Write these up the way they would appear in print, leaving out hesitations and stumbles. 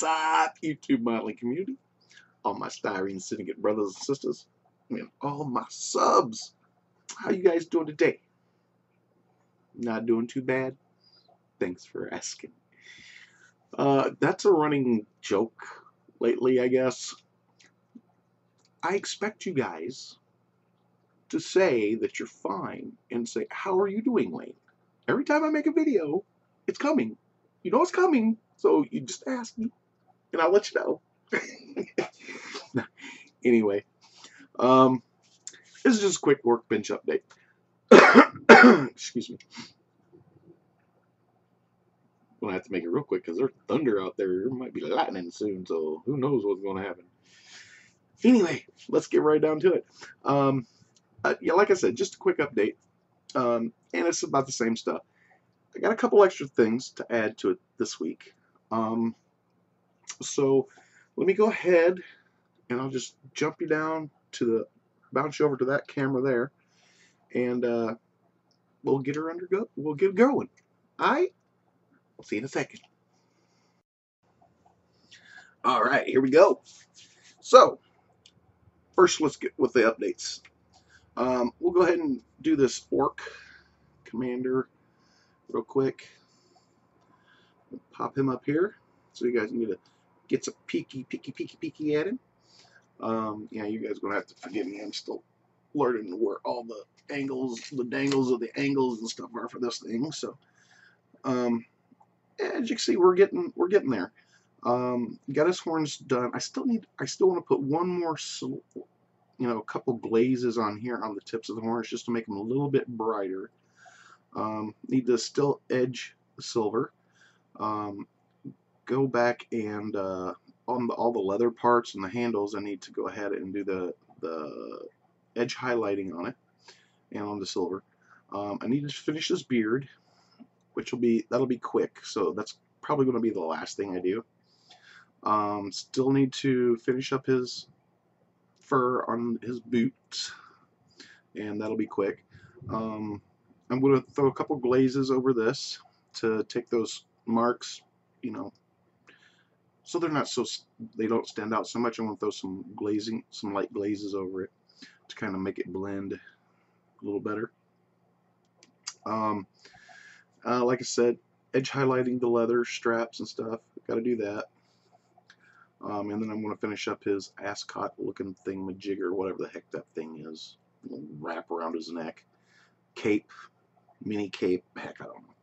up, YouTube modeling community? All my Styrene Syndicate brothers and sisters, and all my subs. How you guys doing today? Not doing too bad? Thanks for asking. That's a running joke lately, I guess. I expect you guys to say that you're fine and say, how are you doing, Wayne? Every time I make a video, it's coming. You know it's coming, so you just ask me, and I'll let you know. Anyway, this is just a quick Workbench update. Excuse me. I'm going to have to make it real quick because there's thunder out there. There might be lightning soon, so who knows what's going to happen. Anyway, let's get right down to it. Yeah, like I said, just a quick update, and it's about the same stuff. I got a couple extra things to add to it this week. So let me go ahead and I'll just jump you down to the, bounce you over to that camera there, and we'll get her we'll get it going. Alright? See you in a second. Alright, here we go. So, first let's get with the updates. We'll go ahead and do this orc commander real quick. We'll pop him up here so you guys can get some peeky at him. Yeah, you guys are gonna have to forgive me. I'm still learning where all the angles, the dangles of the angles and stuff are for this thing. So, as you can see, we're getting there. Got his horns done. I still want to put one more, a couple glazes on here on the tips of the horns just to make them a little bit brighter. Need to still edge the silver. Go back and on all the leather parts and the handles, I need to go ahead and do the edge highlighting on it and on the silver. I need to finish this beard, that'll be quick, so that's probably going to be the last thing I do. Still need to finish up his fur on his boots, and that'll be quick. I'm going to throw a couple glazes over this to take those marks, so they don't stand out so much. I'm going to throw some light glazes over it to kind of make it blend a little better. Like I said, edge highlighting the leather straps and stuff. Got to do that. And then I'm going to finish up his ascot looking thingamajigger, whatever the heck that thing is. Wrap around his neck. Cape. Mini cape. Heck, I don't know.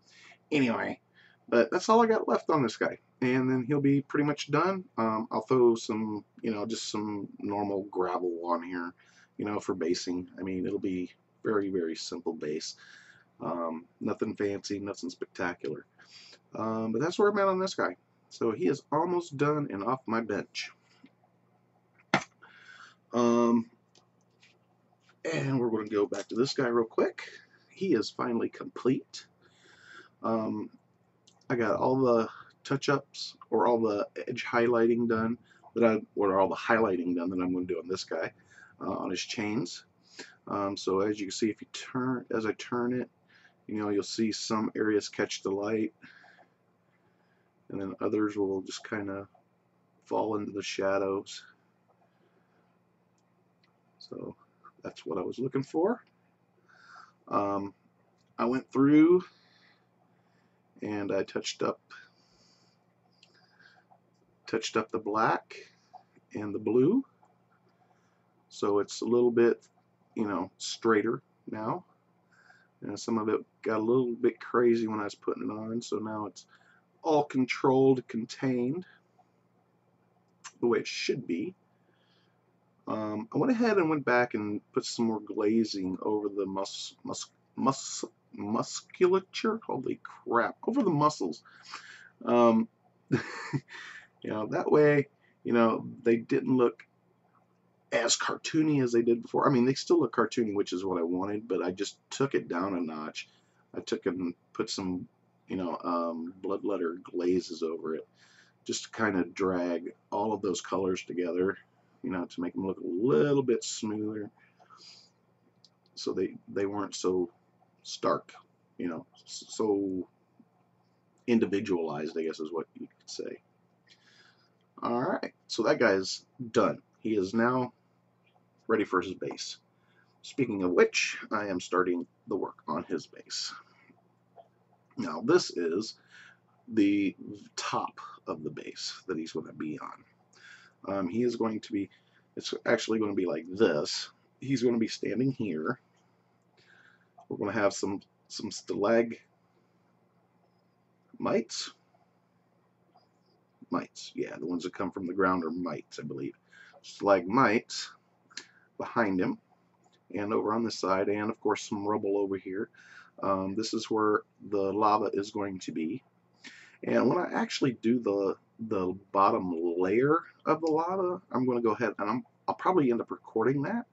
Anyway, but that's all I got left on this guy. And then he'll be pretty much done. I'll throw some, just some normal gravel on here, for basing. I mean, it'll be very, very simple base. Nothing fancy, nothing spectacular. But that's where I'm at on this guy. So he is almost done and off my bench. And we're going to go back to this guy real quick. He is finally complete. I got all the touch-ups or all the edge highlighting done or all the highlighting done that I'm going to do on this guy on his chains. So as you can see, as I turn it, you'll see some areas catch the light, and then others will just kind of fall into the shadows. So that's what I was looking for. I went through and I touched up the black and the blue, so it's a little bit straighter now, and some of it got a little bit crazy when I was putting it on, so now it's all controlled, contained the way it should be. I went ahead and went back and put some more glazing over the musculature. Holy crap! Over the muscles. That way, they didn't look as cartoony as they did before. I mean, they still look cartoony, which is what I wanted, but I just took it down a notch. I took it and put some, bloodletter glazes over it, just to kind of drag all of those colors together, to make them look a little bit smoother, so they weren't so stark, so individualized, I guess is what you could say. Alright, so that guy's done. He is now ready for his base. Speaking of which, I am starting the work on his base. Now this is the top of the base that he's going to be on. He is going to be, it's actually going to be like this. He's going to be standing here. We're going to have some stalagmites. Mites, yeah, the ones that come from the ground are mites, I believe. Stalagmites behind him, and over on this side, and of course some rubble over here. This is where the lava is going to be. And when I actually do the bottom layer of the lava, I'm going to go ahead and I'll probably end up recording that.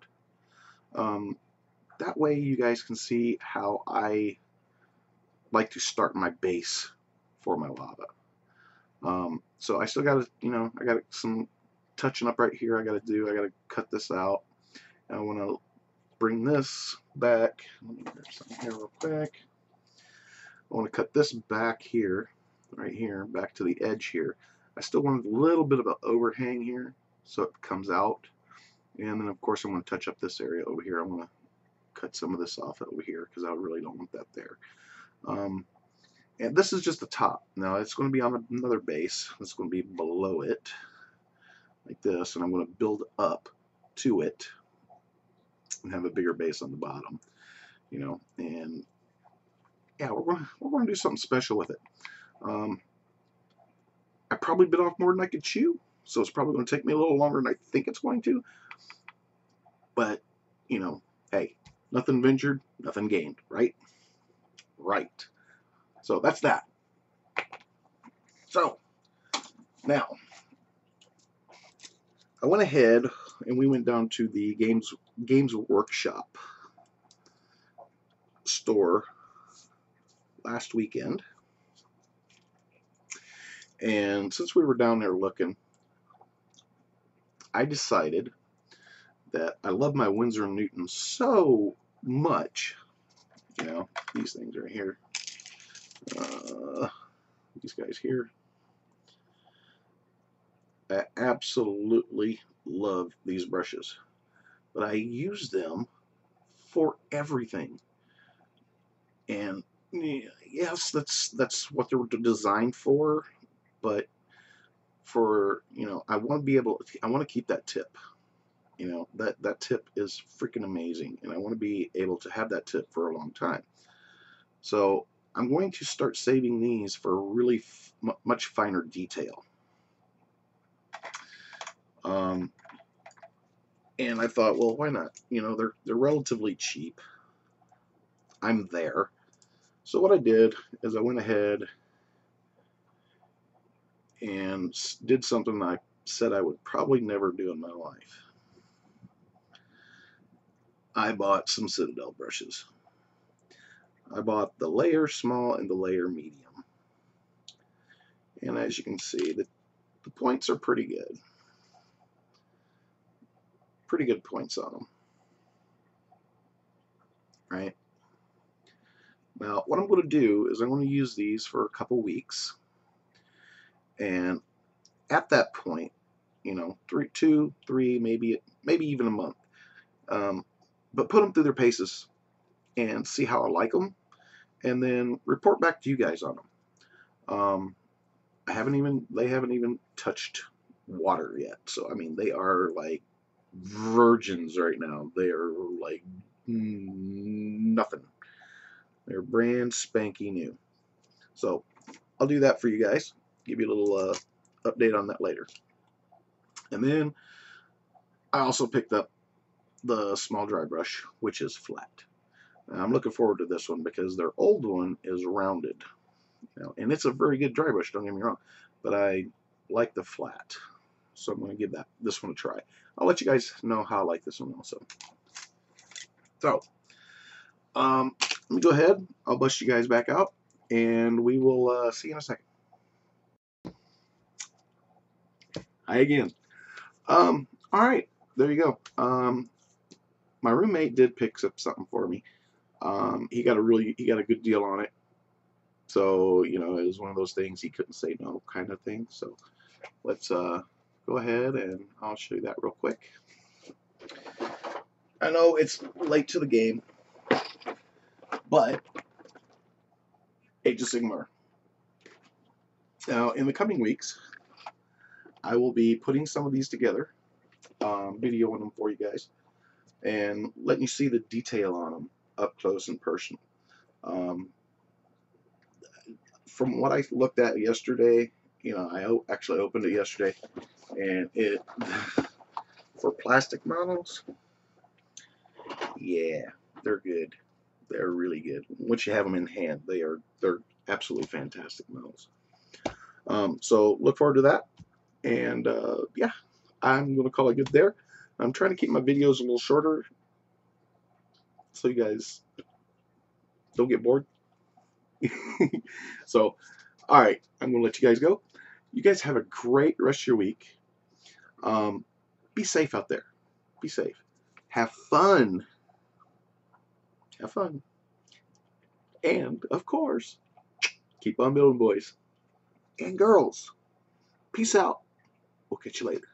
That way you guys can see how I like to start my base for my lava. So I still got to, you know, I got some touching up right here I got to do. I got to cut this out. And I want to bring this back. Let me grab something here real quick. I want to cut this back here, right here, back to the edge here. I still want a little bit of an overhang here so it comes out. And then of course I'm going to touch up this area over here. I want to cut some of this off over here because I really don't want that there. And this is just the top. Now it's going to be on another base. It's going to be below it, like this, and I'm going to build up to it and have a bigger base on the bottom, you know. And yeah, we're going to do something special with it. I probably bit off more than I could chew, so it's probably going to take me a little longer than I think it's going to. But you know, hey, nothing ventured, nothing gained, right? Right. So that's that. So now I went ahead and we went down to the Games Workshop store last weekend, and since we were down there looking, I decided that I love my Winsor & Newton so much. You know, these things right here, these guys here, I absolutely love these brushes, but I use them for everything. And yes, that's what they were designed for, but for, you know, I want to keep that tip. You know, that tip is freaking amazing, and I want to be able to have that tip for a long time. So I'm going to start saving these for really much finer detail. And I thought, well, why not? You know, they're relatively cheap. I'm there. So what I did is I went ahead and did something I said I would probably never do in my life. I bought some Citadel brushes. I bought the layer small and the layer medium. And as you can see, the points are pretty good. Pretty good points on them. Right? Now, what I'm going to do is I'm going to use these for a couple weeks. And at that point, you know, 2, 3, maybe even a month. But put them through their paces and see how I like them, and then report back to you guys on them. They haven't even touched water yet. So I mean, they are like virgins right now. They are like nothing. They're brand spanky new. So I'll do that for you guys. Give you a little update on that later. And then I also picked up the small dry brush, which is flat. Now, I'm looking forward to this one because their old one is rounded. Now, and it's a very good dry brush, don't get me wrong, but I like the flat. So I'm going to give this one a try. I'll let you guys know how I like this one also. So, let me go ahead. I'll bust you guys back out, and we will see you in a second. Hi again. All right, there you go. My roommate did pick up something for me. He got a good deal on it. So, you know, it was one of those things he couldn't say no kind of thing. So let's go go ahead and I'll show you that real quick. I know it's late to the game, but Age of Sigmar. Now, in the coming weeks, I will be putting some of these together, videoing them for you guys, and letting you see the detail on them up close and personal. From what I looked at yesterday, you know, I actually opened it yesterday, and it for plastic models, yeah, they're good. They're really good. Once you have them in hand, they're absolutely fantastic models. So look forward to that, and yeah, I'm gonna call it good there. I'm trying to keep my videos a little shorter so you guys don't get bored. So, all right, I'm gonna let you guys go. You guys have a great rest of your week. Be safe out there. Be safe. Have fun. Have fun. And, of course, keep on building, boys and girls. Peace out. We'll catch you later.